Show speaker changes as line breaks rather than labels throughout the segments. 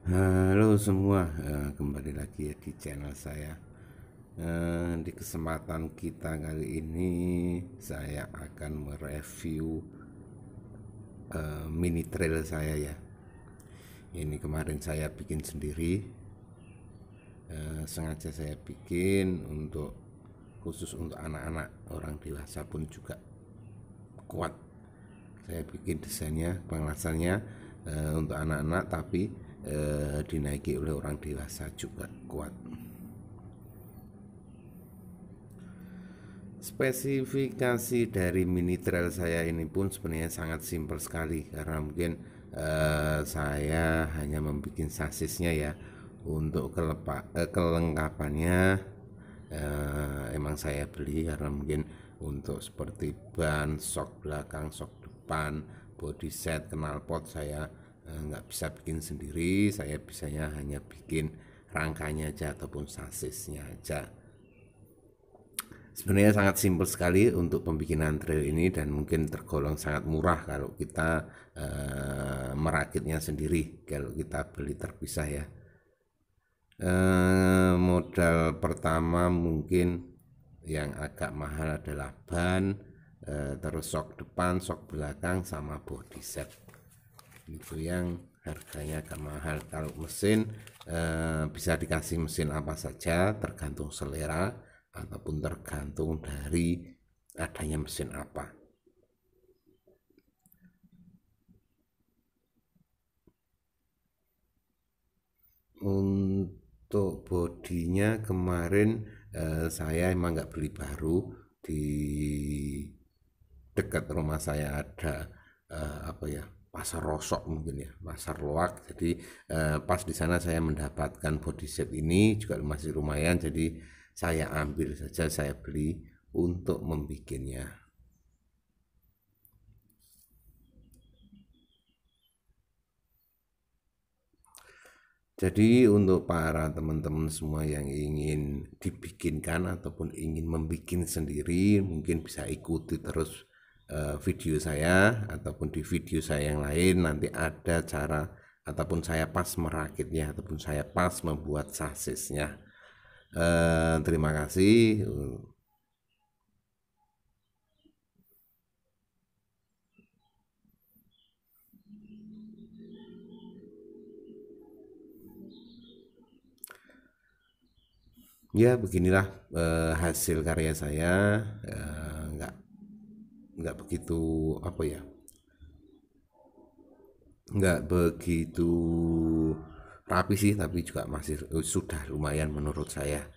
Halo semua, kembali lagi ya di channel saya. Di kesempatan kita kali ini saya akan mereview mini trail saya ya. Ini kemarin saya bikin sendiri, sengaja saya bikin untuk khusus untuk anak-anak, orang dewasa pun juga kuat. Saya bikin desainnya, pengelasannya untuk anak-anak tapi dinaiki oleh orang dewasa juga kuat. Spesifikasi dari mini trail saya ini pun sebenarnya sangat simpel sekali karena mungkin saya hanya membuat sasisnya ya. Untuk kelengkapannya emang saya beli karena mungkin untuk seperti ban, sok belakang, sok depan, body set, knalpot saya nggak bisa bikin sendiri. Saya bisanya hanya bikin rangkanya aja ataupun sasisnya aja. Sebenarnya sangat simpel sekali untuk pembikinan trail ini dan mungkin tergolong sangat murah kalau kita merakitnya sendiri, kalau kita beli terpisah ya. Modal pertama mungkin yang agak mahal adalah ban, terus sok depan, sok belakang, sama body set. Itu yang harganya agak mahal. Kalau mesin bisa dikasih mesin apa saja tergantung selera ataupun tergantung dari adanya mesin apa. Untuk bodinya kemarin saya emang nggak beli baru. Di dekat rumah saya ada apa ya, pasar rosok mungkin ya, pasar loak. Jadi pas di sana saya mendapatkan body set ini juga masih lumayan, jadi saya ambil saja, saya beli untuk membikinnya. Jadi untuk para teman-teman semua yang ingin dibikinkan ataupun ingin membikin sendiri, mungkin bisa ikuti terus video saya ataupun di video saya yang lain. Nanti ada cara ataupun saya pas merakitnya ataupun saya pas membuat sasisnya. Terima kasih. Ya beginilah hasil karya saya. Nggak begitu apa ya, nggak begitu rapi sih, tapi juga masih sudah lumayan menurut saya.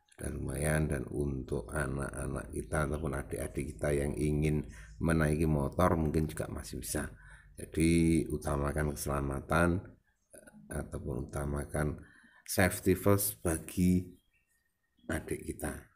Sudah lumayan, dan untuk anak-anak kita ataupun adik-adik kita yang ingin menaiki motor mungkin juga masih bisa. Jadi utamakan keselamatan ataupun utamakan safety first bagi adik kita.